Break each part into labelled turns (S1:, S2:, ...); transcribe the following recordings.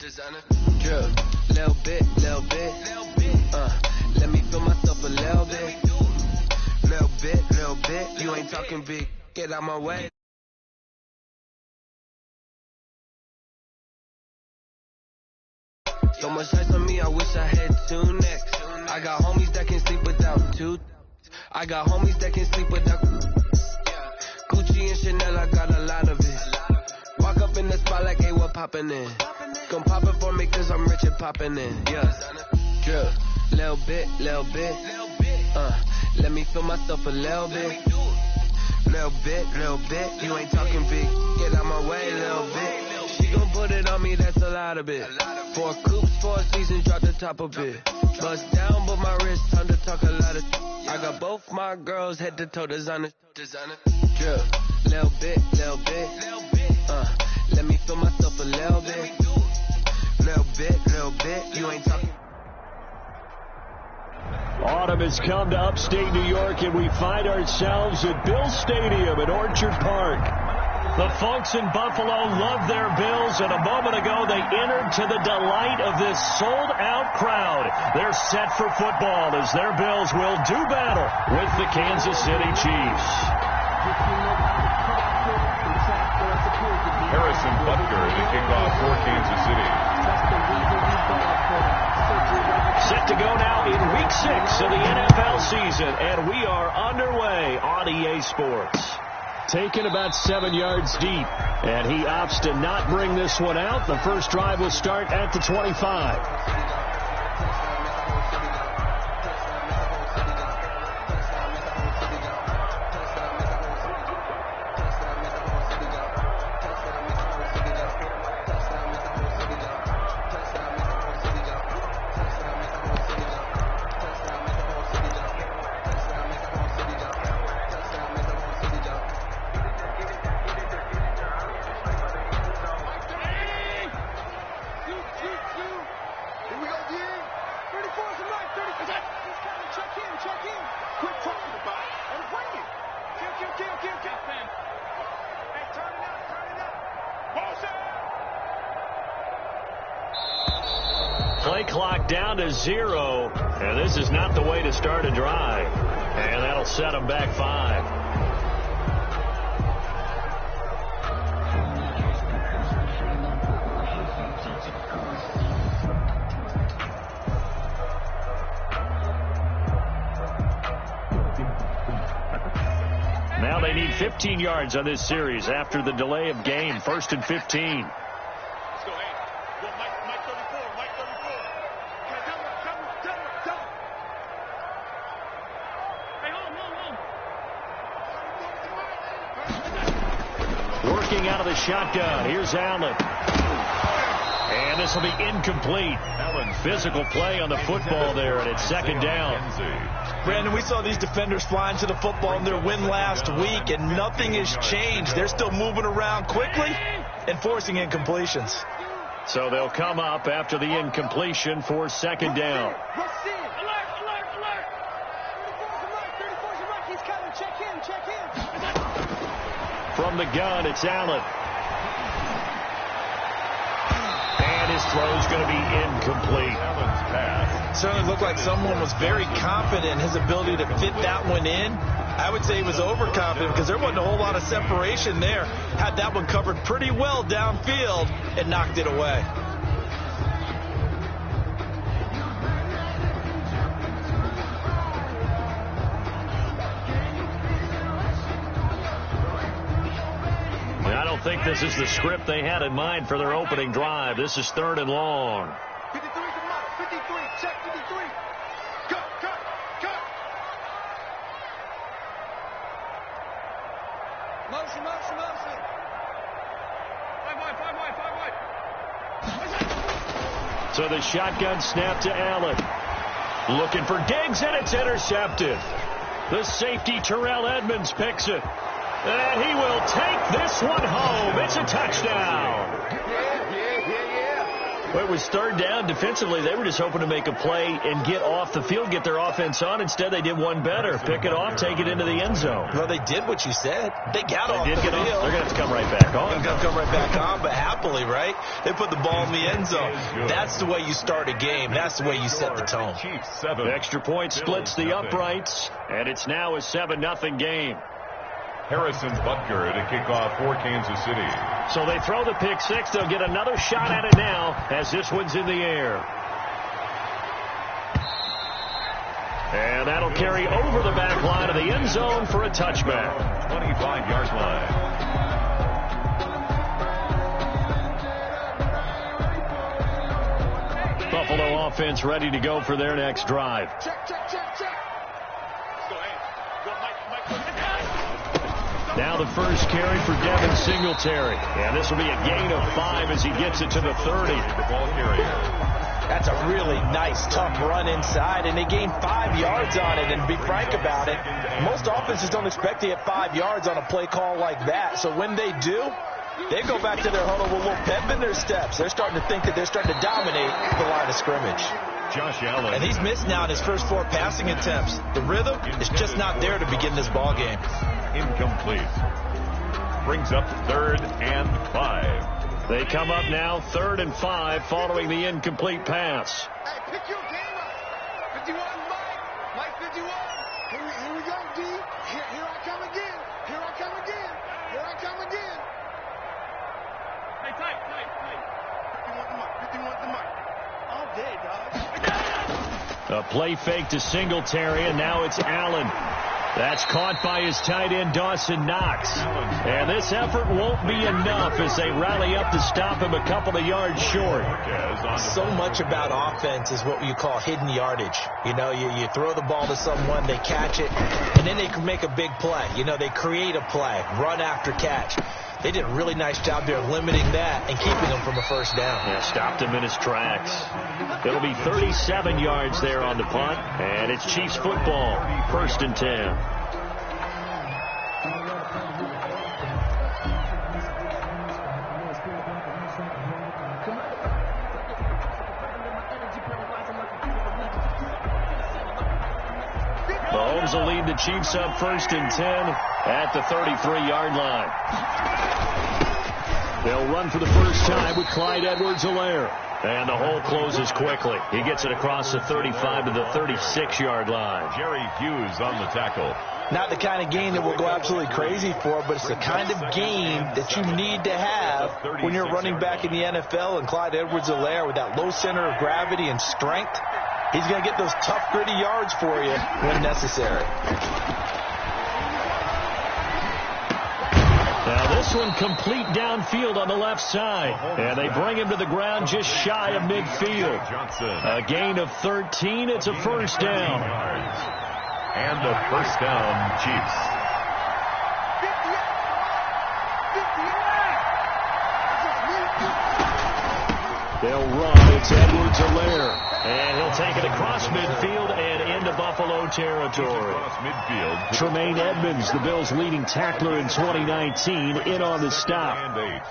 S1: Designer. Drill. Little bit. Let me feel myself a little bit. Little bit. You ain't talking big. Get out my way. So much ice on me, I wish I had two necks. I got homies that can sleep without two. I got homies that can sleep without Gucci and Chanel, I got a lot of it. Walk up in the spot like, hey, what poppin' in? Come pop it for me, cause I'm rich and poppin' in. Yeah, drill, little bit. Let me feel myself a little bit. Little bit. You ain't talking big. Get out my way, little bit. She gon' put it on me, that's a lot of it. 4 coops, 4 seasons, drop the top of it. Bust down, but my wrist, time to talk a lot of. I got both my girls head to toe designer. Drill, little bit. Let me feel myself a little bit. Little bit. You ain't talking.
S2: Autumn has come to upstate New York, and we find ourselves at Bill Stadium at Orchard Park. The folks in Buffalo love their Bills, and a moment ago they entered to the delight of this sold-out crowd. They're set for football as their Bills will do battle with the Kansas City Chiefs.
S3: Harrison Butker, the kickoff for Kansas City.
S2: Set to go now in Week 6 of the NFL season, and we are underway on EA Sports. Taken about 7 yards deep, and he opts to not bring this one out. The first drive will start at the 25. Play clock down to 0, and this is not the way to start a drive. And that'll set them back 5. Now they need 15 yards on this series after the delay of game. 1st and 15. Working out of the shotgun. Here's Allen. And this will be incomplete. Allen, physical play on the football there, and it's 2nd down.
S4: Brandon, we saw these defenders flying to the football in their win last week, and nothing has changed. They're still moving around quickly and forcing incompletions.
S2: So they'll come up after the incompletion for 2nd down. From the gun, it's Allen. And his throw's going to be incomplete.
S3: Allen's pass.
S4: Certainly looked like someone was very confident in his ability to fit that one in. I would say he was overconfident because there wasn't a whole lot of separation there. Had that one covered pretty well downfield and knocked it away.
S2: I don't think this is the script they had in mind for their opening drive. This is 3rd and long.
S5: 53 to mark. 53. Check 53. Cut. Motion. 5 wide.
S2: So the shotgun snap to Allen. Looking for Diggs, and it's intercepted. The safety, Terrell Edmonds, picks it. And he will take this one home. It's a touchdown. Well, it was third down. Defensively, they were just hoping to make a play and get off the field, get their offense on. Instead, they did one better. Pick it off, take it into the end zone.
S4: Well, they did what you said. They got off the field.
S2: They're going to have to come right back on.
S4: They're going to come right back on, but happily, right? They put the ball in the end zone. That's the way you start a game. That's the way you set the tone.
S2: The extra point splits the uprights, and it's now a 7-0 game.
S3: Harrison Butker to kick off for Kansas City.
S2: So they throw the pick six. They'll get another shot at it now as this one's in the air. And that'll carry over the back line of the end zone for a touchback.
S3: 25-yard line.
S2: Buffalo offense ready to go for their next drive.
S5: Check.
S2: Now the first carry for Devin Singletary. And this will be a gain of 5 as he gets it to the 30.
S3: The ball carrier.
S4: That's a really nice, tough run inside, and they gained 5 yards on it. And to be frank about it, most offenses don't expect to get 5 yards on a play call like that. So when they do, they go back to their huddle with a little pep in their steps. They're starting to think that they're starting to dominate the line of scrimmage.
S3: Josh Allen.
S4: And he's missed now in his first 4 passing attempts. The rhythm is just not there to begin this ball game.
S3: Incomplete. Brings up 3rd and 5.
S2: They come up now 3rd and 5 following the incomplete pass.
S5: Hey, pick your game up. 51, Mike 51. Here we go, D. Here I come again. Here I come again. Hey, tight. 51 to Mike. All day, dog.
S2: A play fake to Singletary, and now it's Allen. That's caught by his tight end, Dawson Knox. And this effort won't be enough as they rally up to stop him a couple of yards short.
S4: So much about offense is what you call hidden yardage. You know, you throw the ball to someone, they catch it, and then they can make a big play. You know, they create a play, run after catch. They did a really nice job there limiting that and keeping him from a first down.
S2: Yeah, stopped him in his tracks. It'll be 37 yards there on the punt, and it's Chiefs football, 1st and 10. Mahomes will lead the Chiefs up 1st and 10 at the 33-yard line. They'll run for the first time with Clyde Edwards-Helaire. And the hole closes quickly. He gets it across the 35 to the 36-yard line.
S3: Jerry Hughes on the tackle.
S4: Not the kind of game that we'll go absolutely crazy for, but it's the kind of game that you need to have when you're running back in the NFL. And Clyde Edwards-Helaire, with that low center of gravity and strength, he's going to get those tough, gritty yards for you when necessary.
S2: Now this one complete downfield on the left side. And they bring him to the ground just shy of midfield. A gain of 13. It's a first down.
S3: And the first down, Chiefs.
S5: 58.
S2: They'll run. It's Edwards-Helaire. And he'll take it across midfield and into Buffalo territory.
S3: Midfield.
S2: Tremaine Edmonds, the Bills' leading tackler in 2019, in on the stop.
S3: And 8.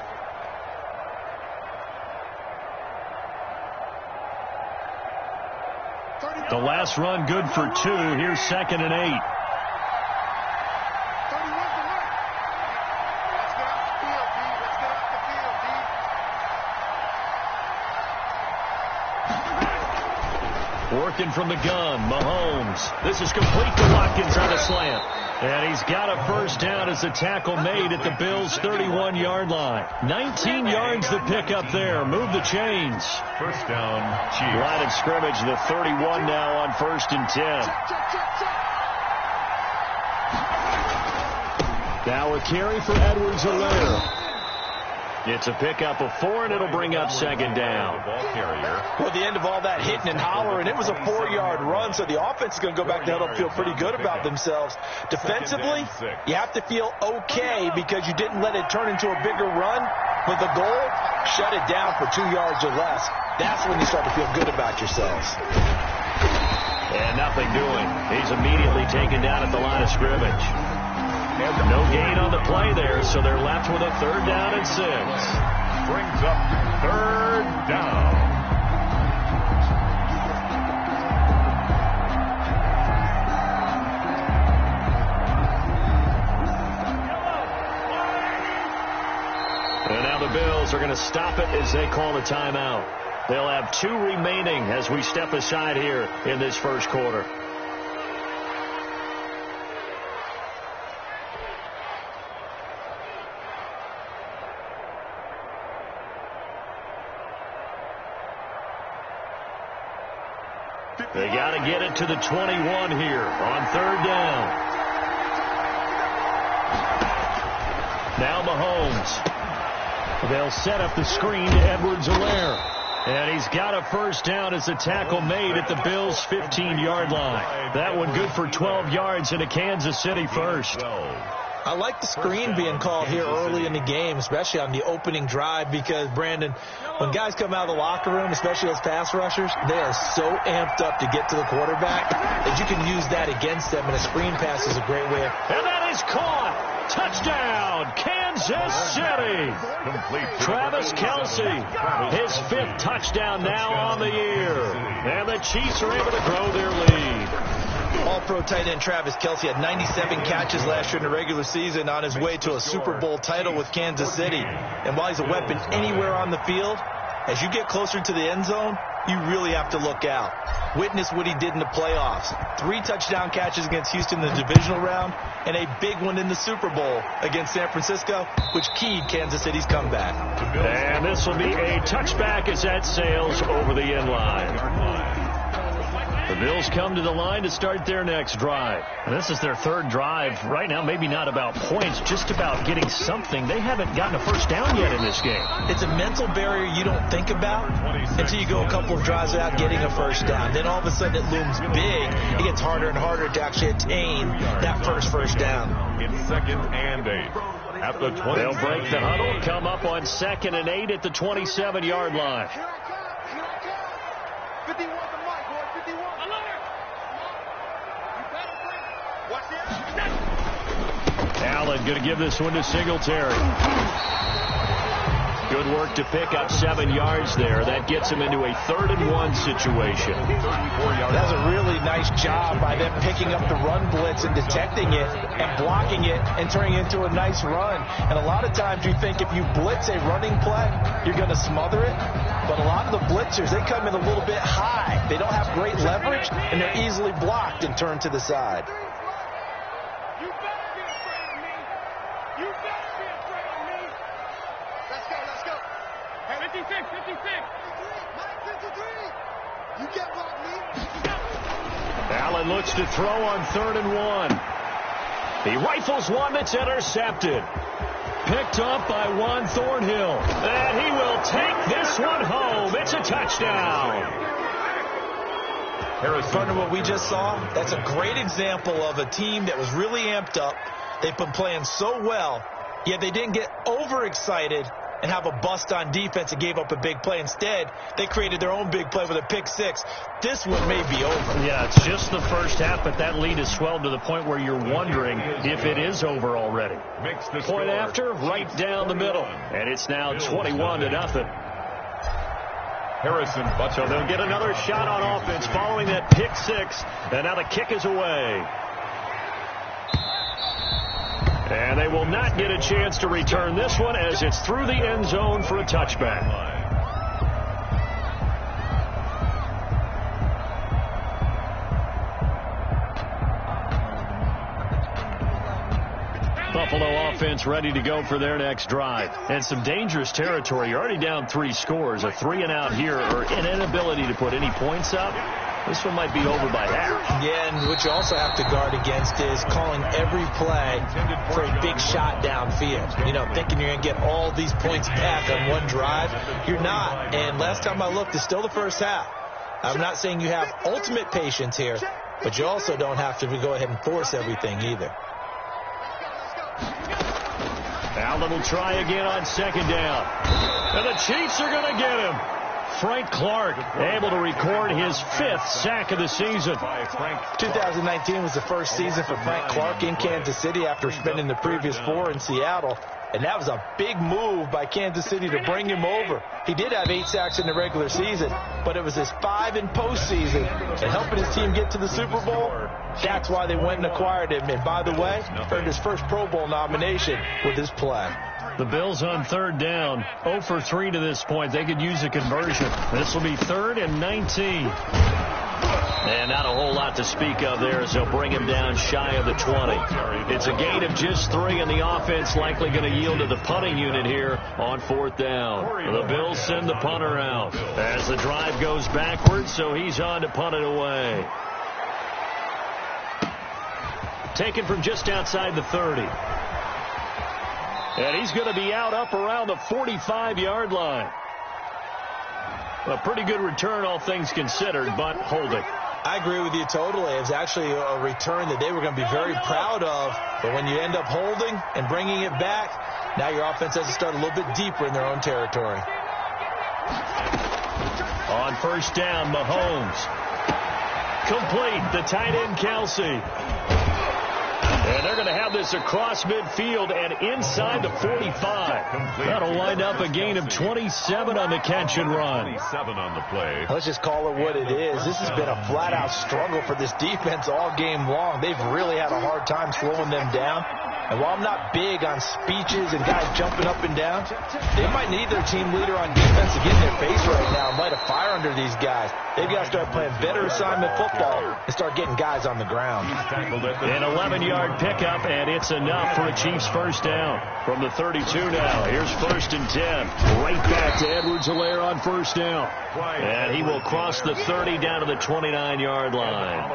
S2: The last run good for 2. Here's 2nd and 8. Working from the gun, Mahomes. This is complete to Watkins on a slant. And he's got a first down as the tackle made at the Bills' 31-yard line. 19 yards the pick up there. Move the chains.
S3: First down, Chiefs.
S2: Line of scrimmage, the 31 now on 1st and 10. Now a carry for Edwards-Helaire. It's a pickup of 4, and it'll bring up 2nd down.
S3: Ball carrier.
S4: Well, the end of all that hitting and hollering, it was a 4-yard run, so the offense is going to go back to huddle and feel pretty good about themselves. Defensively, you have to feel okay because you didn't let it turn into a bigger run, but the goal, shut it down for 2 yards or less. That's when you start to feel good about yourselves.
S2: And nothing doing. He's immediately taken down at the line of scrimmage. No gain on the play there, so they're left with a 3rd down and 6.
S3: Brings up 3rd down.
S2: stop it as they call a timeout. They'll have 2 remaining as we step aside here in this first quarter. They got to get it to the 21 here on 3rd down. Now Mahomes. They'll set up the screen to Edwards-Helaire. And he's got a first down as a tackle made at the Bills' 15-yard line. That one good for 12 yards into Kansas City first.
S4: I like the screen being called here early in the game, especially on the opening drive, because, Brandon, when guys come out of the locker room, especially as pass rushers, they are so amped up to get to the quarterback that you can use that against them, and a screen pass is a great way.
S2: And that is caught. Touchdown, Kansas City. Travis Kelce, his 5th touchdown now on the year. And the Chiefs are able to grow their lead.
S4: All-pro tight end Travis Kelce had 97 catches last year in the regular season on his way to a Super Bowl title with Kansas City. And while he's a weapon anywhere on the field, as you get closer to the end zone, you really have to look out. Witness what he did in the playoffs. 3 touchdown catches against Houston in the divisional round, and a big one in the Super Bowl against San Francisco, which keyed Kansas City's comeback.
S2: And this will be a touchback as that sails over the end line. The Bills come to the line to start their next drive. And this is their 3rd drive. Right now, maybe not about points, just about getting something. They haven't gotten a first down yet in this game.
S4: It's a mental barrier you don't think about until you go a couple of drives without getting a first down. Then all of a sudden it looms big. It gets harder and harder to actually attain that first down.
S3: In 2nd and 8 at the 20.
S2: They'll break the huddle, come up on 2nd and 8 at the 27-yard line.
S5: 51 to Mike, boy, 51.
S2: Allen going to give this one to Singletary. Good work to pick up 7 yards there. That gets him into a 3rd and 1 situation.
S4: That's a really nice job by them picking up the run blitz and detecting it and blocking it and turning it into a nice run. And a lot of times you think if you blitz a running play, you're going to smother it. But a lot of the blitzers, they come in a little bit high. They don't have great leverage, and they're easily blocked and turned to the side.
S5: You better be afraid of me. You better be afraid of me. Let's go, let's go. Hey, 56, 56. 53, Mike, 53. You can't block me.
S2: Allen looks to throw on 3rd and 1. He rifles one that's intercepted. Picked up by Juan Thornhill. And he will take this one home. It's a touchdown.
S4: Front of what we just saw, that's a great example of a team that was really amped up. They've been playing so well, yet they didn't get overexcited and have a bust on defense and gave up a big play. Instead, they created their own big play with a pick 6. This one may be over.
S2: Yeah, it's just the first half, but that lead has swelled to the point where you're wondering if it is over already. Point after, right down the middle. And it's now 21-0.
S3: Harrison Butker.
S2: So they'll get another shot on offense following that pick 6. And now the kick is away. And they will not get a chance to return this one as it's through the end zone for a touchback. Buffalo offense ready to go for their next drive. And some dangerous territory. You're already down 3 scores. A 3-and-out here or an inability to put any points up. This one might be over by half.
S4: Yeah, and what you also have to guard against is calling every play for a big shot downfield. You know, thinking you're going to get all these points back on one drive. You're not. And last time I looked, it's still the first half. I'm not saying you have ultimate patience here, but you also don't have to go ahead and force everything either.
S2: Allen will try again on 2nd down. And the Chiefs are going to get him. Frank Clark able to record his 5th sack of the season.
S4: 2019 was the first season for Frank Clark in Kansas City after spending the previous 4 in Seattle. And that was a big move by Kansas City to bring him over. He did have 8 sacks in the regular season, but it was his 5 in postseason. And helping his team get to the Super Bowl, that's why they went and acquired him. And by the way, earned his first Pro Bowl nomination with his play.
S2: The Bills on third down, 0 for 3 to this point. They could use a conversion. This will be 3rd and 19. And not a whole lot to speak of there as they'll bring him down shy of the 20. It's a gain of just 3, and the offense likely going to yield to the punting unit here on 4th down. The Bills send the punter out as the drive goes backwards, so he's on to punt it away. Taken from just outside the 30. And he's going to be out up around the 45-yard line. A pretty good return, all things considered, but holding.
S4: I agree with you totally. It was actually a return that they were going to be very proud of. But when you end up holding and bringing it back, now your offense has to start a little bit deeper in their own territory.
S2: On 1st down, Mahomes. Complete. The tight end, Kelsey. And they're going to have this across midfield and inside the 45. That'll wind up a gain of 27 on the catch and run.
S3: 27 on the play.
S4: Let's just call it what it is. This has been a flat-out struggle for this defense all game long. They've really had a hard time slowing them down. And while I'm not big on speeches and guys jumping up and down, they might need their team leader on defense to get in their face right now and light a fire under these guys. They've got to start playing better assignment football and start getting guys on the ground.
S2: An 11-yard pickup, and it's enough for a Chiefs 1st down. From the 32 now, here's 1st and 10. Right back to Edwards-Helaire on 1st down. And he will cross the 30 down to the 29-yard line.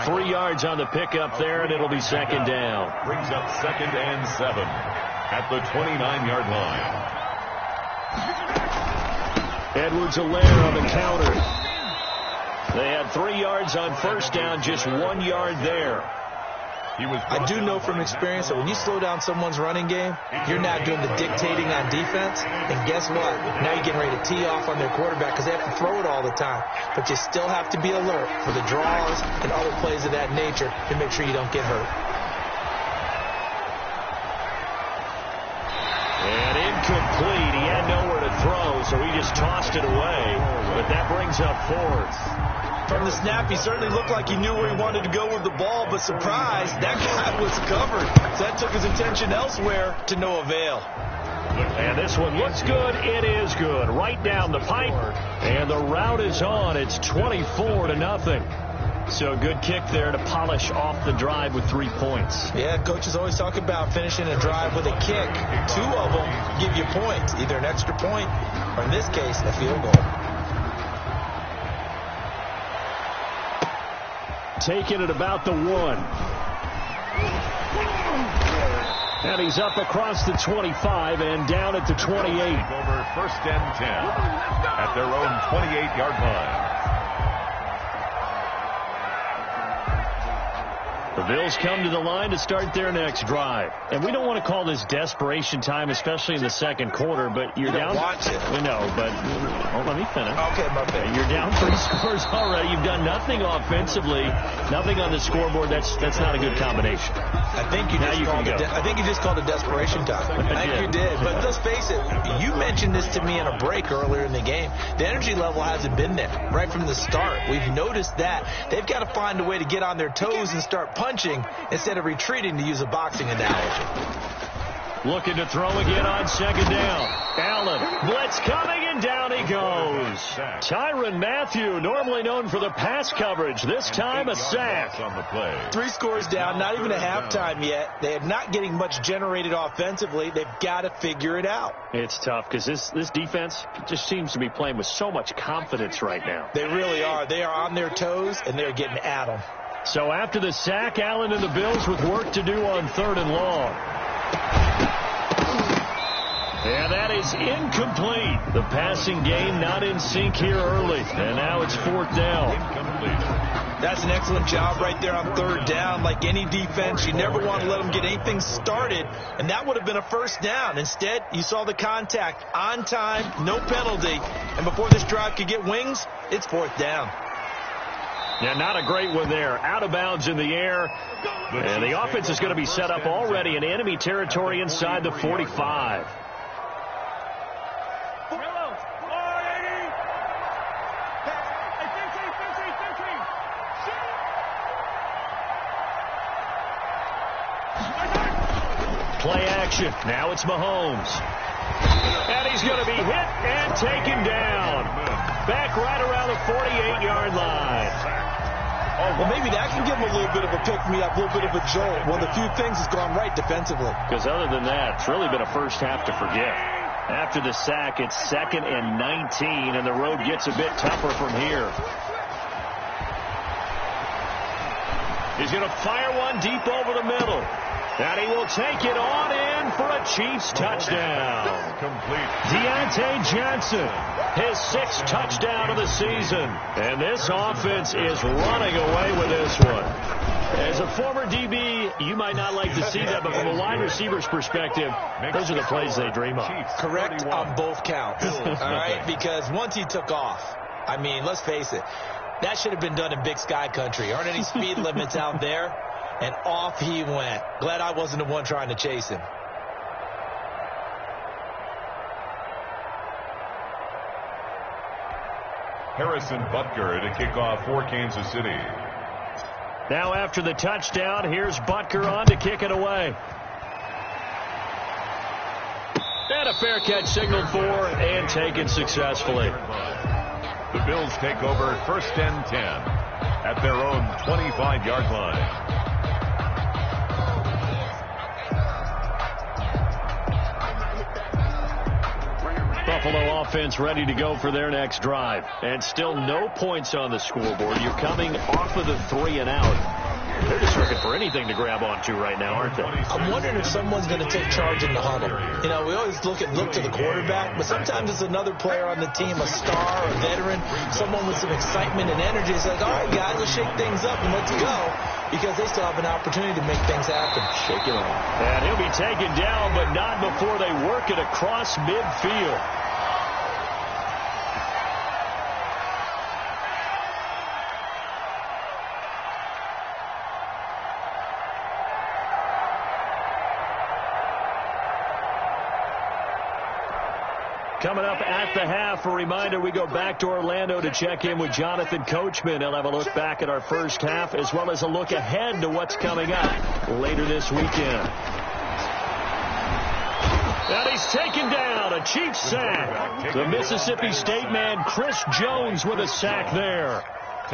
S2: 3 yards on the pickup there, and it'll be 2nd down.
S3: Brings up 2nd and 7 at the 29-yard line.
S2: Edwards-Helaire on the counter. They had 3 yards on 1st down, just 1 yard there.
S4: I do know from experience that when you slow down someone's running game, you're not doing the dictating on defense. And guess what? Now you're getting ready to tee off on their quarterback because they have to throw it all the time. But you still have to be alert for the draws and other plays of that nature to make sure you don't get hurt.
S2: And incomplete. He had nowhere to throw, so he just tossed it away. But that brings up 4th.
S4: From the snap, he certainly looked like he knew where he wanted to go with the ball, but surprise, that guy was covered. So that took his attention elsewhere to no avail.
S2: And this one looks good. It is good. Right down the pipe. And the route is on. It's 24-0. So a good kick there to polish off the drive with 3 points.
S4: Yeah, coaches always talk about finishing a drive with a kick. 2 of them give you points, either an extra point or, in this case, a field goal.
S2: Taken at about the 1. And he's up across the 25 and down at the 28.
S3: Over 1st and 10 at their own 28-yard line.
S2: The Bills come to the line to start their next drive. And we don't want to call this desperation time, especially in the 2nd quarter, but you're down.
S4: Watch it.
S2: No, but let me finish.
S4: Okay, my bad.
S2: You're down 3 scores already. You've done nothing offensively, nothing on the scoreboard. That's not a good combination.
S4: I think you just called it desperation time. I think you did. But let's face it, you mentioned this to me in a break earlier in the game. The energy level hasn't been there right from the start. We've noticed that. They've got to find a way to get on their toes and start punching instead of retreating, to use a boxing analogy.
S2: Looking to throw again on 2nd down. Allen, blitz coming, and down he goes. Tyrann Mathieu, normally known for the pass coverage, this time a sack.
S3: On the play.
S4: 3 scores down, not even a halftime yet. They are not getting much generated offensively. They've got to figure it out.
S2: It's tough because this defense just seems to be playing with so much confidence right now.
S4: They really are. They are on their toes, and they're getting at them.
S2: So after the sack, Allen and the Bills with work to do on 3rd and long. And that is incomplete. The passing game not in sync here early. And now it's 4th down.
S3: Incomplete.
S4: That's an excellent job right there on 3rd down. Like any defense, you never want to let them get anything started. And that would have been a 1st down. Instead, you saw the contact on time, no penalty. And before this drive could get wings, it's 4th down.
S2: Yeah, not a great one there. Out of bounds in the air. And the offense is going to be set up already in enemy territory inside the 45. Play direction. Now it's Mahomes. And he's going to be hit and taken down. Back right around the 48-yard line.
S4: Oh, well, maybe that can give him a little bit of a pick-me-up, a little bit of a jolt. One of the few things that's gone right defensively.
S2: Because other than that, it's really been a first half to forget. After the sack, it's 2nd and 19, and the road gets a bit tougher from here. He's going to fire one deep over the middle. And he will take it on in for a Chiefs touchdown.
S3: Complete.
S2: Deontay Johnson, his 6th touchdown of the season. And this offense is running away with this one. As a former DB, you might not like to see that, but from a wide receiver's perspective, those are the plays they dream of.
S4: Correct on both counts, all right? Because once he took off, I mean, let's face it, that should have been done in Big Sky country. Aren't any speed limits out there? And off he went. Glad I wasn't the one trying to chase him.
S3: Harrison Butker to kick off for Kansas City.
S2: Now after the touchdown, here's Butker on to kick it away. And a fair catch signaled for and taken successfully.
S3: The Bills take over 1st and 10 at their own 25-yard line.
S2: Buffalo offense ready to go for their next drive. And still no points on the scoreboard. You're coming off of the 3 and out. They're just looking for anything to grab onto right now, aren't they?
S4: I'm wondering if someone's going to take charge in the huddle. You know, we always look to the quarterback, but sometimes it's another player on the team, a star, a veteran, someone with some excitement and energy. It's like, all right, guys, let's shake things up and let's go, because they still have an opportunity to make things happen. Shake it off.
S2: And he'll be taken down, but not before they work it across midfield. Coming up at the half, a reminder, we go back to Orlando to check in with Jonathan Coachman. He'll have a look back at our first half as well as a look ahead to what's coming up later this weekend. And he's taken down, a Chiefs sack. The Mississippi State man, Chris Jones, with a sack there.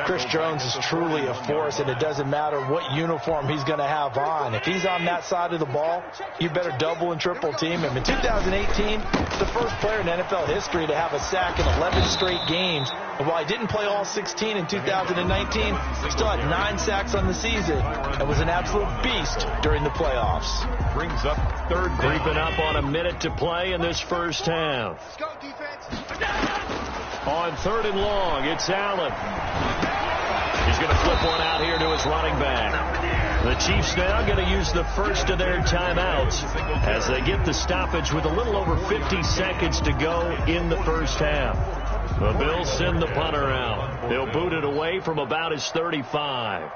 S4: Chris Jones is truly a force, and it doesn't matter what uniform he's going to have on. If he's on that side of the ball, you better double and triple team him. In 2018, the first player in NFL history to have a sack in 11 straight games. And while he didn't play all 16 in 2019, he still had 9 sacks on the season and was an absolute beast during the playoffs.
S3: Brings up 3rd down.
S2: Creeping up on a minute to play in this first half.
S5: Let's go, defense.
S2: On 3rd and long, it's Allen. He's going to flip one out here to his running back. The Chiefs now going to use the first of their timeouts as they get the stoppage with a little over 50 seconds to go in the first half. The Bills send the punter out. They'll boot it away from about his 35.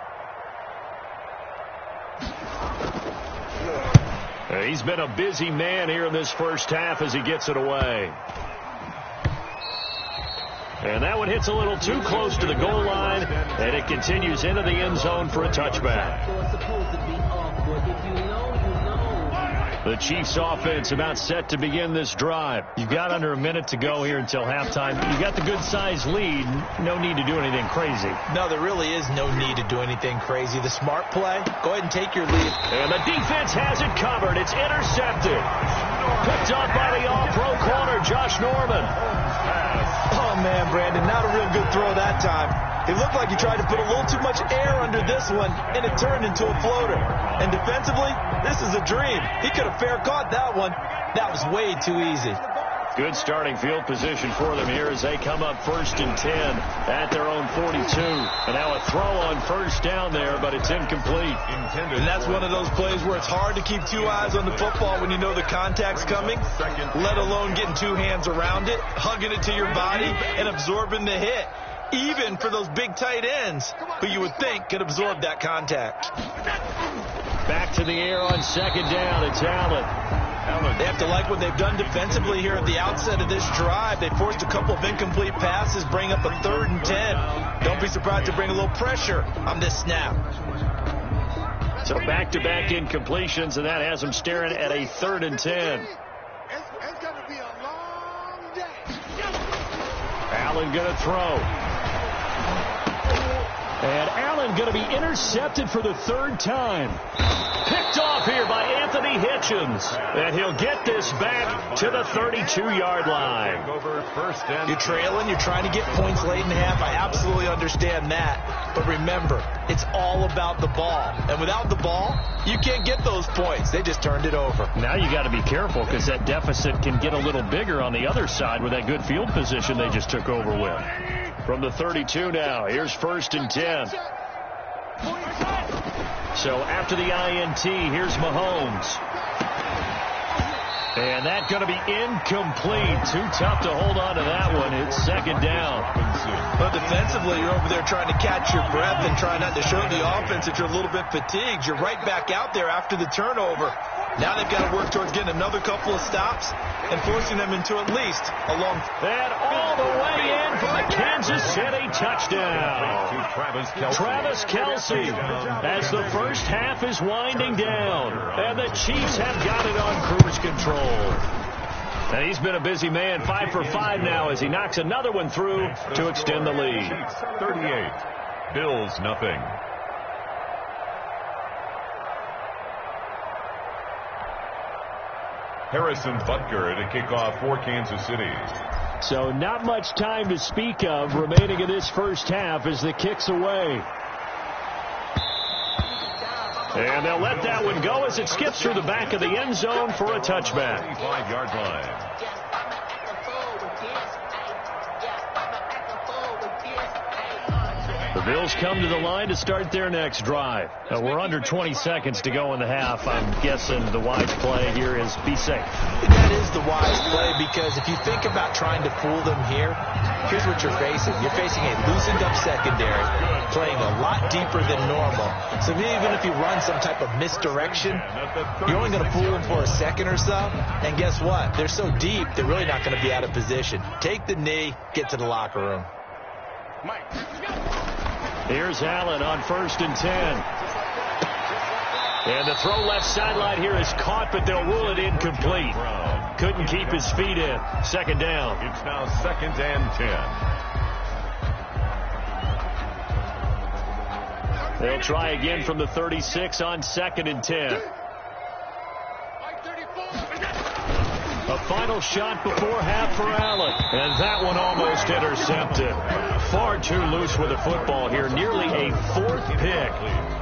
S2: He's been a busy man here in this first half as he gets it away. And that one hits a little too close to the goal line, and it continues into the end zone for a touchback. The Chiefs offense about set to begin this drive. You've got under a minute to go here until halftime. You've got the good-sized lead. No need to do anything crazy.
S4: No, there really is no need to do anything crazy. The smart play, go ahead and take your lead.
S2: And the defense has it covered. It's intercepted. Picked off by the all-pro corner, Josh Norman.
S4: Oh, man, Brandon, not a real good throw that time. It looked like he tried to put a little too much air under this one, and it turned into a floater. And defensively, this is a dream. He could have fair caught that one. That was way too easy.
S2: Good starting field position for them here as they come up 1st and 10 at their own 42. And now a throw on first down there, but it's incomplete.
S4: And that's one of those plays where it's hard to keep 2 eyes on the football when you know the contact's coming, let alone getting 2 hands around it, hugging it to your body, and absorbing the hit. Even for those big tight ends who you would think could absorb that contact.
S2: Back to the air on 2nd down. It's Allen.
S4: They have to like what they've done defensively here at the outset of this drive. They forced a couple of incomplete passes, bring up a 3rd and 10. Don't be surprised to bring a little pressure on this snap.
S2: So back-to-back incompletions, and that has them staring at a 3rd and 10.
S5: It's going to be a long day.
S2: Allen going to throw. And Allen going to be intercepted for the 3rd time. Picked off here by Anthony Hitchens. And he'll get this back to the 32-yard line.
S4: You're trailing. You're trying to get points late in half. I absolutely understand that. But remember, it's all about the ball. And without the ball, you can't get those points. They just turned it over.
S2: Now you got to be careful because that deficit can get a little bigger on the other side with that good field position they just took over with. From the 32 now, here's 1st and 10. So after the INT, here's Mahomes. And that's going to be incomplete. Too tough to hold on to that one. It's 2nd down.
S4: But defensively, you're over there trying to catch your breath and try not to show the offense that you're a little bit fatigued. You're right back out there after the turnover. Now they've got to work towards getting another couple of stops and forcing them into at least a long...
S2: And all the way in for a Kansas City touchdown. Travis Kelce as the first half is winding down. And the Chiefs have got it on cruise control. And he's been a busy man, 5 for 5 now as he knocks another one through to extend the lead.
S3: 38. Bills nothing. Harrison Butker to kick off for Kansas City.
S2: So not much time to speak of remaining in this first half as the kick's away. And they'll let that one go as it skips through the back of the end zone for a touchback.
S3: 25-yard line.
S2: The Bills come to the line to start their next drive. We're under 20 seconds to go in the half. I'm guessing the wise play here is be safe.
S4: That is the wise play because if you think about trying to fool them here, here's what you're facing. You're facing a loosened up secondary, playing a lot deeper than normal. So even if you run some type of misdirection, you're only going to fool them for a second or so. And guess what? They're so deep, they're really not going to be out of position. Take the knee, get to the locker room.
S2: Here's Allen on 1st and 10. And the throw left sideline here is caught, but they'll rule it incomplete. Couldn't keep his feet in. 2nd down.
S3: It's now 2nd and 10.
S2: They'll try again from the 36 on 2nd and 10. A final shot before half for Allen. And that one almost intercepted. Far too loose with the football here. Nearly a 4th pick.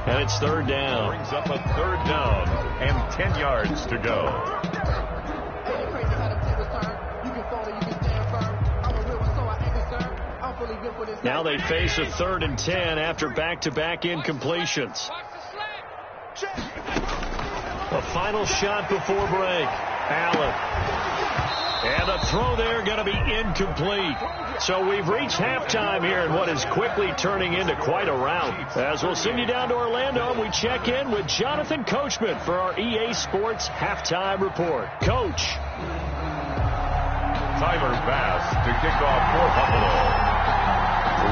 S2: And it's 3rd down.
S3: Brings up a 3rd down and 10 yards to go.
S2: Now they face a 3rd and 10 after back-to-back incompletions. A final shot before break. Allen. And a throw there going to be incomplete. So we've reached halftime here in what is quickly turning into quite a rout. As we'll send you down to Orlando, we check in with Jonathan Coachman for our EA Sports Halftime Report. Coach.
S3: Tyler Bass to kick off for Buffalo.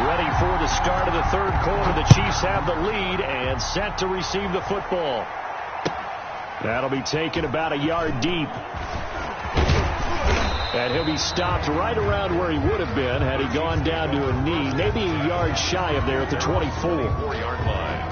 S2: Ready for the start of the 3rd quarter. The Chiefs have the lead and set to receive the football. That'll be taken about a yard deep. And he'll be stopped right around where he would have been had he gone down to a knee, maybe a yard shy of there at the 24.
S3: 4-yard line.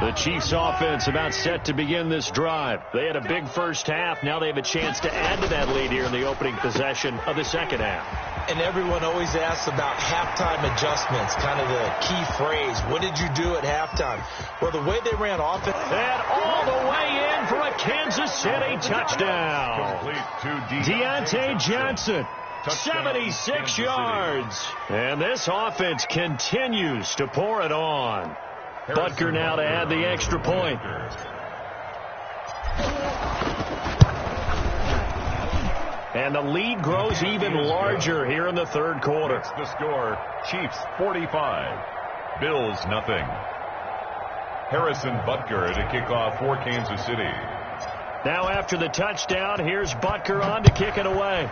S2: The Chiefs offense about set to begin this drive. They had a big first half. Now they have a chance to add to that lead here in the opening possession of the second half.
S4: And everyone always asks about halftime adjustments, kind of the key phrase. What did you do at halftime? Well, the way they ran offense.
S2: And all the way in for a Kansas City touchdown. Deontay Johnson, 76 yards. And this offense continues to pour it on. Butker now to add the extra point. And the lead grows even larger here in the 3rd quarter.
S3: It's the score. Chiefs 45. Bills nothing. Harrison Butker to kick off for Kansas City.
S2: Now after the touchdown, here's Butker on to kick it away.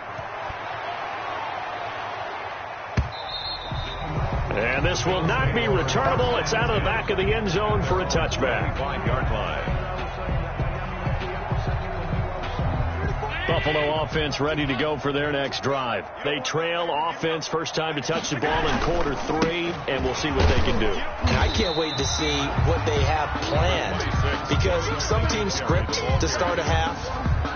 S2: And this will not be returnable. It's out of the back of the end zone for a touchback.
S3: 5-yard line.
S2: Buffalo offense ready to go for their next drive. They trail offense, first time to touch the ball in quarter 3, and we'll see what they can do.
S4: I can't wait to see what they have planned, because some teams script to start a half.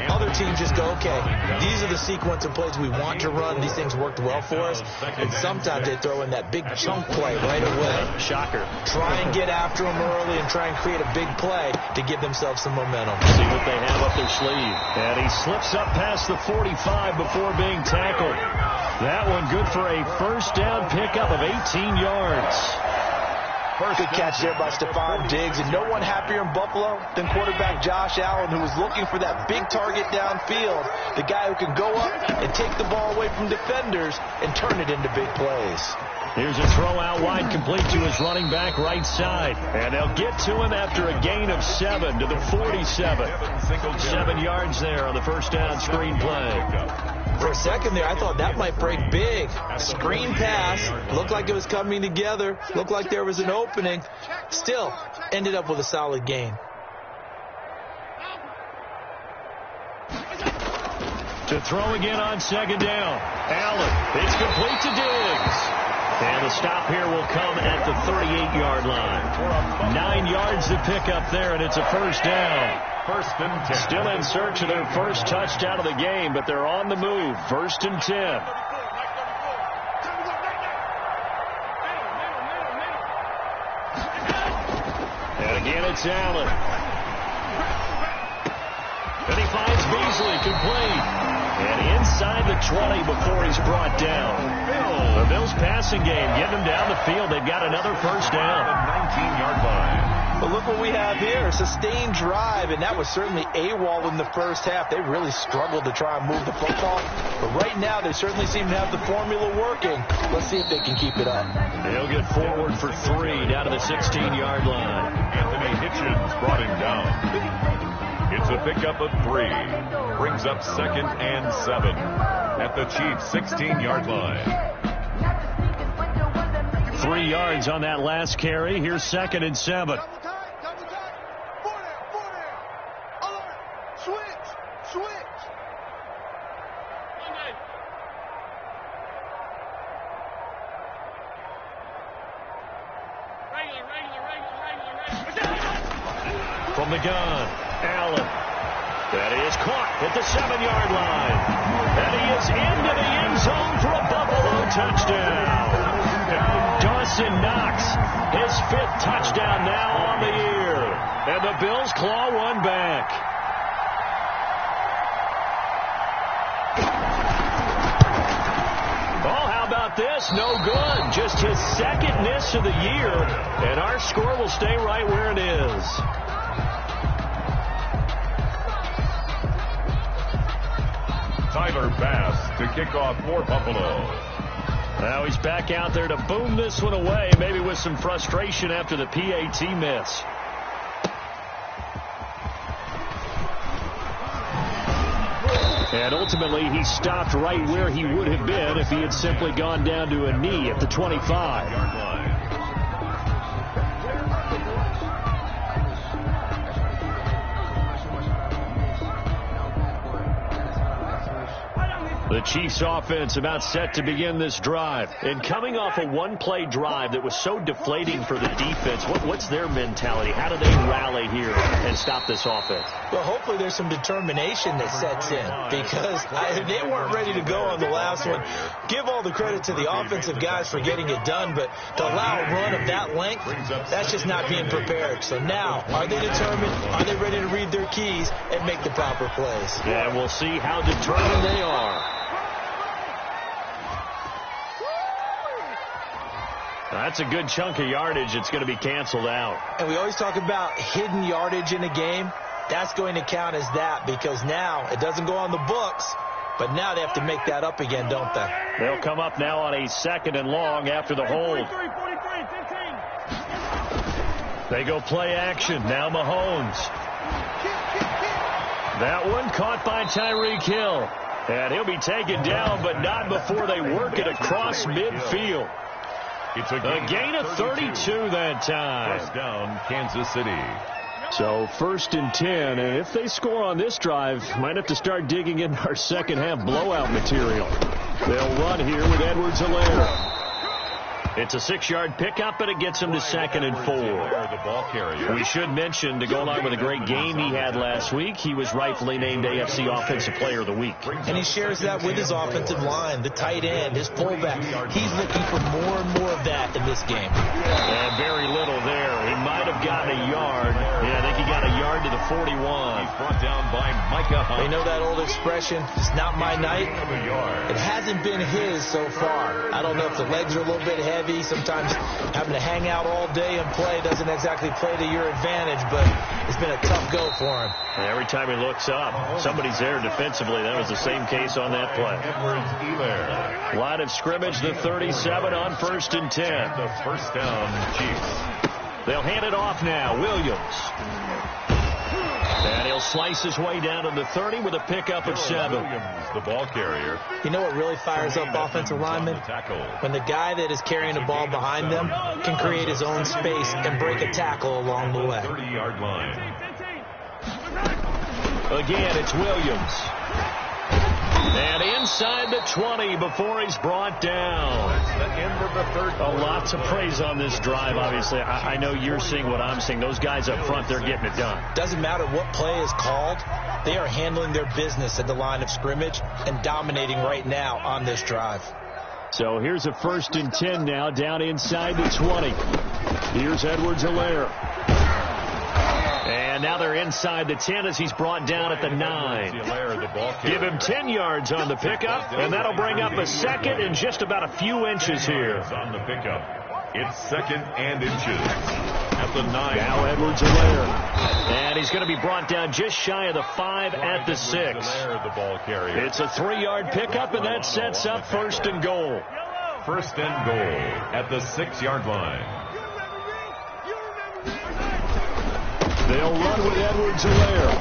S4: Other teams just go, okay, these are the sequence of plays we want to run. These things worked well for us. And sometimes they throw in that big chunk play right away.
S2: Shocker.
S4: Try and get after them early and try and create a big play to give themselves some momentum.
S2: See what they have up their sleeve. And he slips up past the 45 before being tackled. That one good for a first down pickup of 18 yards.
S4: Good catch there by Stephon Diggs, and no one happier in Buffalo than quarterback Josh Allen, who was looking for that big target downfield, the guy who can go up and take the ball away from defenders and turn it into big plays.
S2: Here's a throw out wide, complete to his running back right side, and they'll get to him after a gain of 7 to the 47. 7 yards there on the first down screen play.
S4: For a second there, I thought that might break big. Screen pass. Looked like it was coming together. Looked like there was an opening. Still, ended up with a solid gain.
S2: To throw again on second down. Allen. It's complete to Diggs. And the stop here will come at the 38-yard line. 9 yards to pick up there, and it's a first down.
S3: First and 10.
S2: Still in search of their first touchdown of the game, but they're on the move. First and 10. And again, it's Allen. And he finds Beasley complete. And inside the 20 before he's brought down. The Bills passing game, getting them down the field. They've got another first down.
S3: 19-yard line.
S4: But look what we have here, a sustained drive, and that was certainly AWOL in the first half. They really struggled to try and move the football. But right now, they certainly seem to have the formula working. Let's see if they can keep it up.
S2: They'll get forward for 3 down to the 16-yard line.
S3: Anthony Hitchens brought him down. It's a pickup of 3. Brings up 2nd and 7 at the Chiefs' 16-yard line.
S2: 3 yards on that last carry. Here's 2nd and 7.
S5: Double time. 40. Alert. Switch. Regular.
S2: From the gun, Allen. That is caught at the 7-yard line. And he is into the end zone for a Buffalo touchdown. Dawson Knox, his 5th touchdown now on the year. And the Bills claw one back. Oh, how about this? No good. Just his 2nd miss of the year. And our score will stay right where it is.
S3: Tyler Bass to kick off for Buffalo.
S2: Now he's back out there to boom this one away, maybe with some frustration after the PAT miss. And ultimately, he stopped right where he would have been if he had simply gone down to a knee at the 25. The Chiefs offense about set to begin this drive. And coming off a one-play drive that was so deflating for the defense, what's their mentality? How do they rally here and stop this offense?
S4: Well, hopefully there's some determination that sets in, because they weren't ready to go on the last one. Give all the credit to the offensive guys for getting it done, but to allow a run of that length, that's just not being prepared. So now, are they determined? Are they ready to read their keys and make the proper plays?
S2: Yeah, we'll see how determined they are. That's a good chunk of yardage. It's going to be canceled out.
S4: And we always talk about hidden yardage in a game. That's going to count as that, because now it doesn't go on the books, but now they have to make that up again, don't they?
S2: They'll come up now on a 2nd and long after the hold.
S5: 43, 15.
S2: They go play action. Now Mahomes. That one caught by Tyreek Hill. And he'll be taken down, but not before they work it across midfield.
S3: It's a
S2: gain of 32 that time.
S3: First down, Kansas City.
S2: So 1st and 10, and if they score on this drive, might have to start digging in our second half blowout material. They'll run here with Edwards-Helaire. It's a 6-yard pickup, and it gets him to 2nd and 4.
S3: The ball carrier.
S2: We should mention, to go along with a great game he had last week, he was rightfully named AFC Offensive Player of the Week.
S4: And he shares that with his offensive line, the tight end, his fullback. He's looking for more and more of that in this game.
S2: And very little there. He might have gotten a yard. Yeah, I think he got a yard to the 41.
S3: He's brought down by Micah Hunt.
S4: They know that old expression, it's not my night. It hasn't been his so far. I don't know if the legs are a little bit heavy. Sometimes having to hang out all day and play doesn't exactly play to your advantage, but it's been a tough go for him.
S2: And every time he looks up, somebody's there defensively. That was the same case on that play.
S3: Edwards-Helaire.
S2: Line of scrimmage, the 37 on 1st and 10.
S3: The first down, Chiefs.
S2: They'll hand it off now. Williams. And he'll slice his way down to the 30 with a pickup of 7.
S3: Williams, the ball carrier.
S4: You know what really fires up offensive linemen? When the guy that is carrying the ball behind them can create his own space and break a tackle along the way.
S3: 30-yard line.
S2: Again, it's Williams. And inside the 20 before he's brought down.
S3: The end of the third quarter.
S2: Lots of praise on this drive, obviously. I know you're seeing what I'm seeing. Those guys up front, they're getting it done.
S4: Doesn't matter what play is called. They are handling their business at the line of scrimmage and dominating right now on this drive.
S2: So here's a 1st and 10 now, down inside the 20. Here's Edwards-Helaire. And now they're inside the 10 as he's brought down at the 9. Give him 10 yards on the pickup, and that'll bring up a 2nd and just about a few inches here.
S3: On the pickup, it's 2nd and inches at the 9.
S2: Now Edwards-Helaire. And he's going to be brought down just shy of the 5 at the 6.
S3: The ball carrier.
S2: It's a 3-yard pickup, and that sets up 1st and goal.
S3: 1st and goal at the 6-yard line.
S2: They'll run with Edwards-Helaire.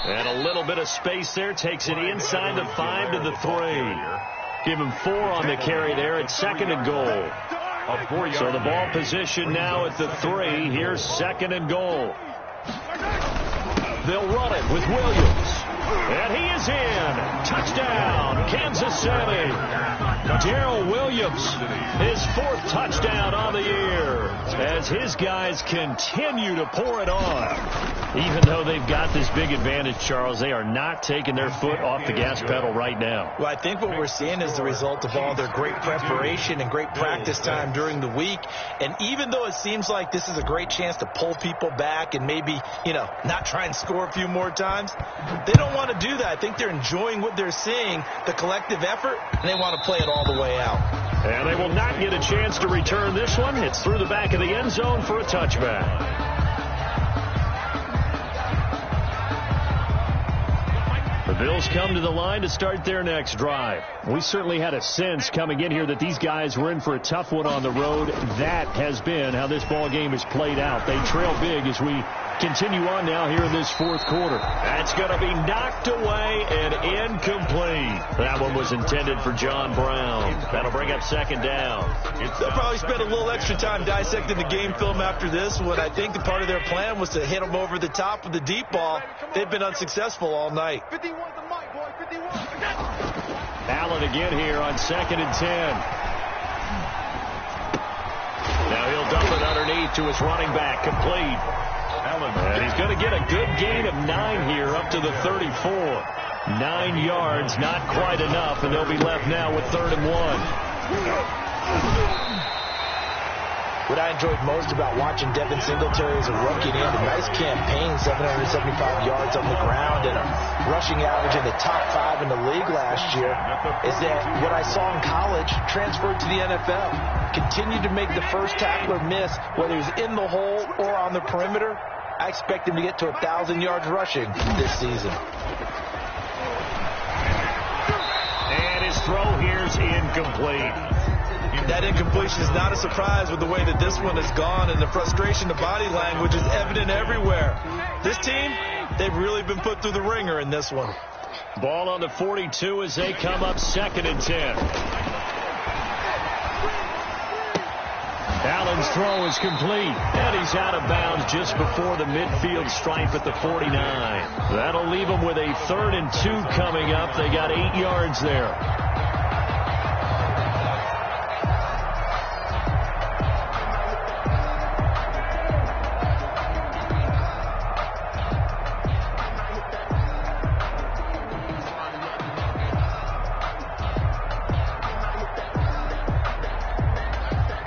S2: And a little bit of space there. Takes it inside the 5 to the 3. Give him 4 on the carry there at 2nd and goal. So the ball position now at the 3. Here's 2nd and goal. They'll run it with Williams. And he is in. Touchdown, Kansas City. Darrell Williams, his 4th touchdown on the year, as his guys continue to pour it on. Even though they've got this big advantage, Charles, they are not taking their foot off the gas pedal right now.
S4: Well, I think what we're seeing is the result of all their great preparation and great practice time during the week. And even though it seems like this is a great chance to pull people back and maybe, not try and score a few more times, they don't want to do that. I think they're enjoying what they're seeing, the collective effort, and they want to play it all the way out.
S2: And they will not get a chance to return this one. It's through the back of the end zone for a touchback. The Bills come to the line to start their next drive. We certainly had a sense coming in here that these guys were in for a tough one on the road. That has been how this ball game has played out. They trail big as we continue on now here in this 4th quarter. That's going to be knocked away and incomplete. That one was intended for John Brown. That'll bring up 2nd down.
S4: They'll probably spend a little extra time dissecting the game film after this one. I think the part of their plan was to hit them over the top with the deep ball. They've been unsuccessful all night.
S5: 51 the mic, boy. 51.
S2: Allen again here on 2nd and 10. Now he'll dump it underneath to his running back, complete. And he's going to get a good gain of 9 here up to the 34. 9 yards, not quite enough, and they'll be left now with 3rd and 1.
S4: What I enjoyed most about watching Devin Singletary as a rookie, and he had a nice campaign, 775 yards on the ground and a rushing average in the top 5 in the league last year, is that what I saw in college transferred to the NFL. Continued to make the first tackler miss, whether he's in the hole or on the perimeter. I expect him to get to 1,000 yards rushing this season.
S2: And his throw here's incomplete.
S4: That incompletion is not a surprise with the way that this one has gone, and the frustration, the body language is evident everywhere. This team, they've really been put through the ringer in this one.
S2: Ball on the 42 as they come up 2nd and 10. Allen's throw is complete, and he's out of bounds just before the midfield stripe at the 49. That'll leave them with a 3rd and 2 coming up. They got 8 yards there.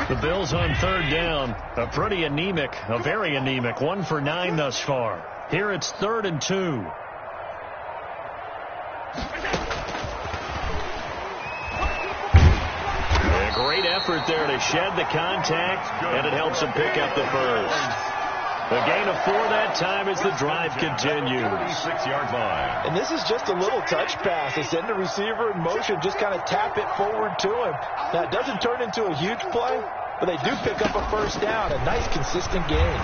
S2: The Bills on 3rd down. A very anemic 1 for 9 thus far. Here it's 3rd and 2. A great effort there to shed the contact, and it helps him pick up the first. A gain of 4 that time as the drive continues.
S3: 36-yard line.
S4: And this is just a little touch pass. They send the receiver in motion, just kind of tap it forward to him. Now, it doesn't turn into a huge play, but they do pick up a first down. A nice, consistent gain.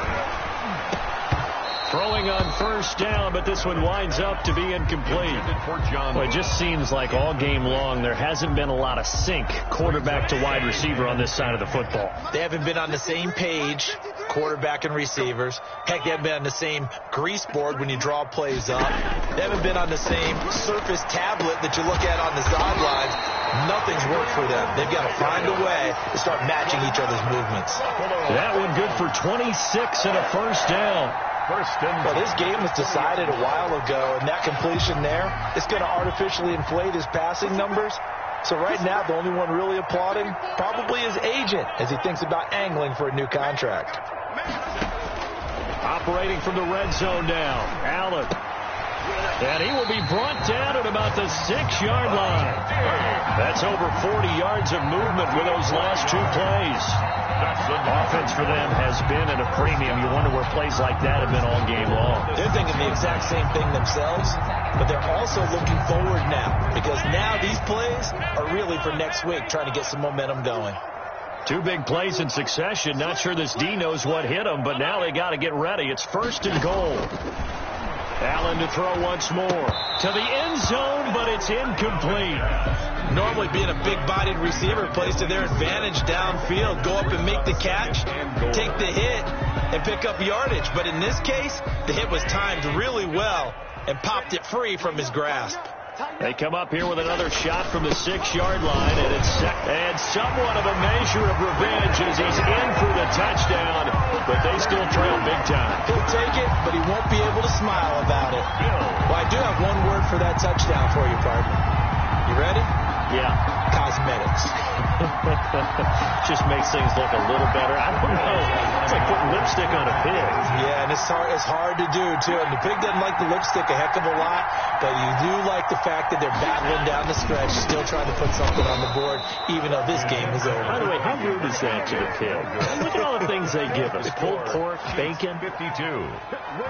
S2: Throwing on 1st down, but this one winds up to be incomplete. Well, it just seems like all game long there hasn't been a lot of sync quarterback to wide receiver on this side of the football.
S4: They haven't been on the same page, quarterback and receivers. Heck, they haven't been on the same grease board when you draw plays up. They haven't been on the same surface tablet that you look at on the sidelines. Nothing's worked for them. They've got to find a way to start matching each other's movements.
S2: That one good for 26 and a first down.
S4: Well, this game was decided a while ago, and that completion there, it's going to artificially inflate his passing numbers. So right now, the only one really applauding probably his agent as he thinks about angling for a new contract.
S2: Operating from the red zone now, Allen. And he will be brought down at about the 6-yard line. That's over 40 yards of movement with those last 2 plays. Offense for them has been at a premium. You wonder where plays like that have been all game long.
S4: They're thinking the exact same thing themselves, but they're also looking forward now, because now these plays are really for next week, trying to get some momentum going.
S2: 2 big plays in succession. Not sure this D knows what hit them, but now they got to get ready. It's 1st and goal. Allen to throw once more to the end zone, but it's incomplete.
S4: Normally being a big-bodied receiver plays to their advantage downfield. Go up and make the catch, take the hit, and pick up yardage. But in this case, the hit was timed really well and popped it free from his grasp.
S2: They come up here with another shot from the 6-yard line, and it's somewhat of a measure of revenge as he's in for the touchdown, but they still trail big time.
S4: He'll take it, but he won't be able to smile about it. Well, I do have one word for that touchdown for you, partner. You ready?
S2: Yeah.
S4: Cosmetics.
S2: Just makes things look a little better. I don't know. It's like putting lipstick on a pig.
S4: Yeah, and it's hard to do, too. And the pig doesn't like the lipstick a heck of a lot, but you do like the fact that they're battling down the stretch, still trying to put something on the board, even though this game is over.
S2: By the way, how rude is that to the pig? Look at all the things they give us. Pulled pork, bacon.
S3: 52.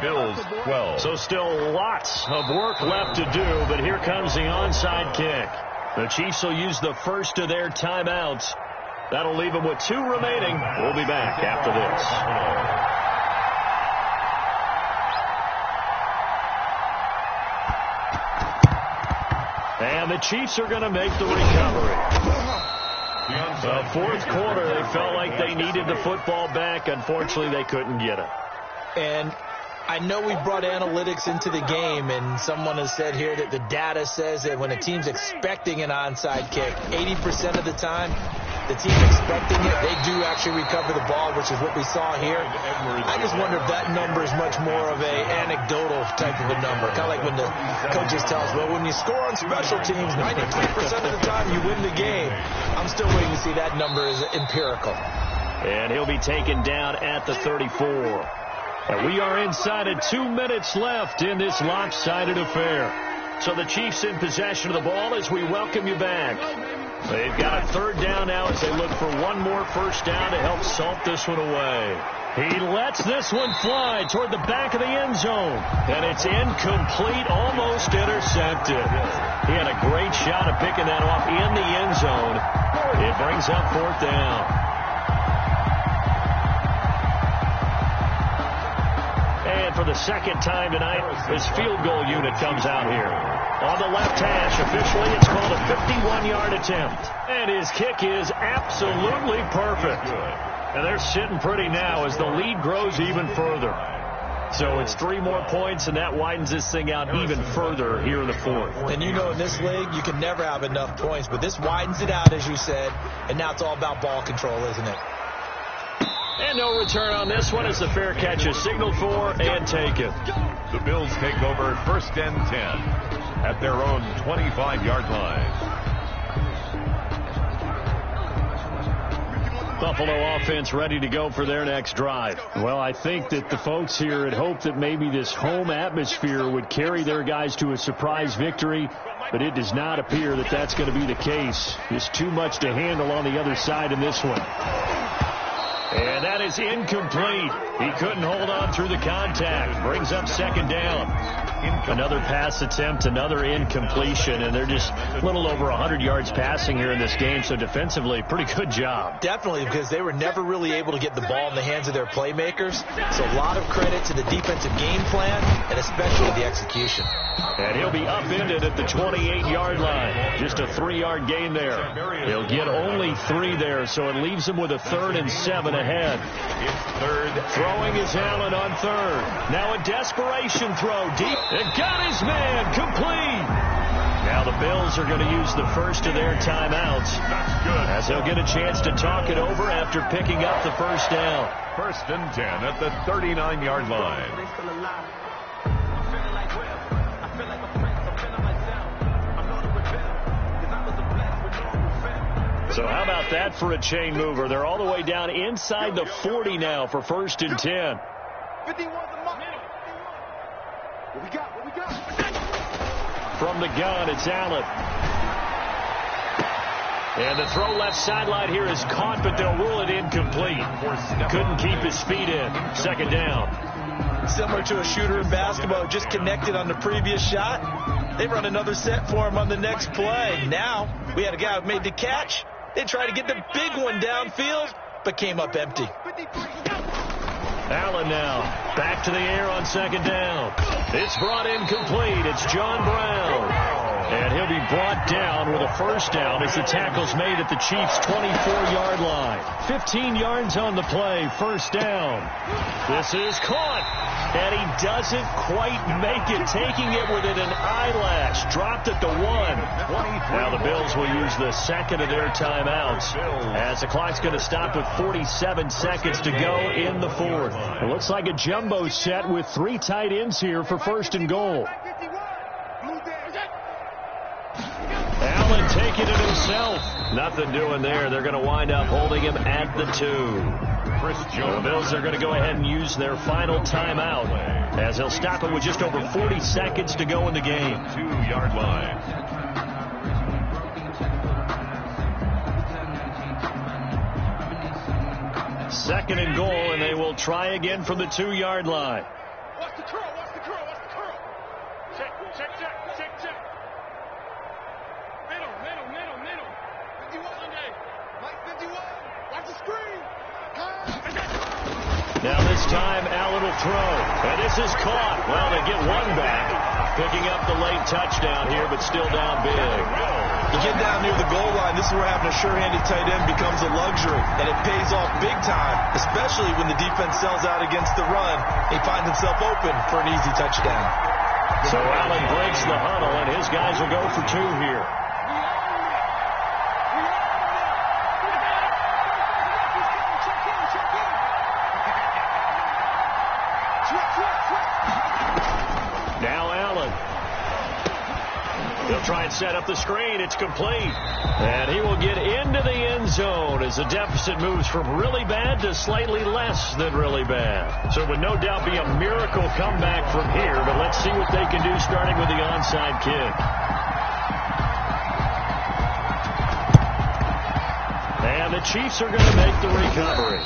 S3: Bills 12.
S2: So still lots of work left to do, but here comes the onside kick. The Chiefs will use the first of their timeouts. That'll leave them with 2 remaining. We'll be back after this. And the Chiefs are going to make the recovery. The 4th quarter, they felt like they needed the football back. Unfortunately, they couldn't get it.
S4: And I know we brought analytics into the game, and someone has said here that the data says that when a team's expecting an onside kick, 80% of the time, the team expecting it, they do actually recover the ball, which is what we saw here. I just wonder if that number is much more of a anecdotal type of a number. Kind of like when the coaches tell us, well, when you score on special teams, 93% of the time you win the game. I'm still waiting to see that number is empirical.
S2: And he'll be taken down at the 34. And we are inside of 2 minutes left in this lopsided affair. So the Chiefs in possession of the ball as we welcome you back. They've got a 3rd down now as they look for one more first down to help salt this one away. He lets this one fly toward the back of the end zone. And it's incomplete, almost intercepted. He had a great shot at picking that off in the end zone. It brings up 4th down. And for the 2nd time tonight, this field goal unit comes out here. On the left hash, officially, it's called a 51-yard attempt. And his kick is absolutely perfect. And they're sitting pretty now as the lead grows even further. So it's 3 more points, and that widens this thing out even further here in the fourth.
S4: And you know in this league, you can never have enough points, but this widens it out, as you said, and now it's all about ball control, isn't it?
S2: And no return on this one as the fair catch is signaled for and taken.
S3: The Bills take over 1st and 10 at their own 25-yard line.
S2: Buffalo offense ready to go for their next drive. Well, I think that the folks here had hoped that maybe this home atmosphere would carry their guys to a surprise victory, but it does not appear that that's going to be the case. There's too much to handle on the other side in this one. And that is incomplete. He couldn't hold on through the contact. Brings up 2nd down. Another pass attempt, another incompletion, and they're just a little over 100 yards passing here in this game, so defensively, pretty good job.
S4: Definitely, because they were never really able to get the ball in the hands of their playmakers, so a lot of credit to the defensive game plan, and especially the execution.
S2: And he'll be upended at the 28-yard line. Just a 3-yard gain there. He'll get only 3 there, so it leaves him with a 3rd and 7 ahead.
S3: It's 3rd.
S2: Throwing is Allen on 3rd. Now a desperation throw deep. And got his man complete. Now the Bills are going to use the first of their timeouts.
S3: That's good.
S2: As they'll get a chance to talk it over after picking up the 1st down.
S3: 1st and 10 at the 39-yard line.
S2: So how about that for a chain mover? They're all the way down inside the 40 now for 1st and 10.
S5: 51 the mark. What we got?
S2: From the gun, it's Allen. And the throw left sideline here is caught, but they'll rule it incomplete. Couldn't keep his feet in. 2nd down.
S4: Similar to a shooter in basketball, just connected on the previous shot. They run another set for him on the next play. Now, we had a guy who made the catch. They tried to get the big one downfield, but came up empty.
S2: Allen now back to the air on 2nd down. It's brought in complete. It's John Brown. And he'll be brought down with a 1st down as the tackle's made at the Chiefs' 24-yard line. 15 yards on the play, 1st down. This is caught. And he doesn't quite make it, taking it within an eyelash. Dropped at the 1. Now the Bills will use the 2nd of their timeouts as the clock's going to stop with 47 seconds to go in the 4th. It looks like a jumbo set with 3 tight ends here for 1st and goal. Allen taking it himself. Nothing doing there. They're going to wind up holding him at the 2. The Bills are going to go ahead and use their final timeout as they'll stop it with just over 40 seconds to go in the game.
S3: 2-yard line.
S2: Second and goal, and they will try again from the 2-yard line.
S5: Watch the curl. Check. Middle. 51 Sunday. Mike 51. Watch the screen.
S2: Now this time, Allen will throw. And this is caught. Well, they get 1 back. Picking up the late touchdown here, but still down big.
S4: You get down near the goal line, this is where having a sure-handed tight end becomes a luxury, and it pays off big time, especially when the defense sells out against the run. He finds himself open for an easy touchdown.
S2: So Allen breaks the huddle, and his guys will go for 2 here. Now Allen. He'll try and set up the screen. It's complete. And he will get into the end zone as the deficit moves from really bad to slightly less than really bad. So it would no doubt be a miracle comeback from here, but let's see what they can do starting with the onside kick. And the Chiefs are going to make the recovery.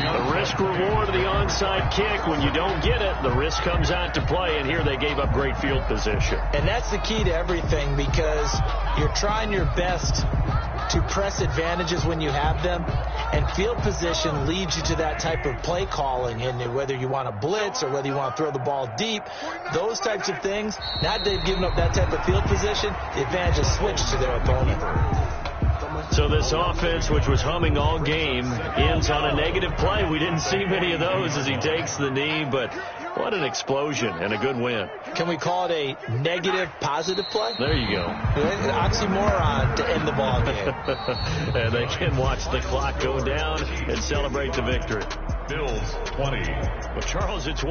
S2: The risk-reward of the onside kick, when you don't get it, the risk comes out to play, and here they gave up great field position.
S4: And that's the key to everything, because you're trying your best to press advantages when you have them, and field position leads you to that type of play calling, and whether you want to blitz or whether you want to throw the ball deep, those types of things, now that they've given up that type of field position, the advantage is switched to their opponent.
S2: So this offense, which was humming all game, ends on a negative play. We didn't see many of those as he takes the knee, but what an explosion and a good win.
S4: Can we call it a negative positive play?
S2: There you go.
S4: An oxymoron to end the ball game.
S2: And they can watch the clock go down and celebrate the victory.
S3: Bills 20.
S2: Well, Charles, it's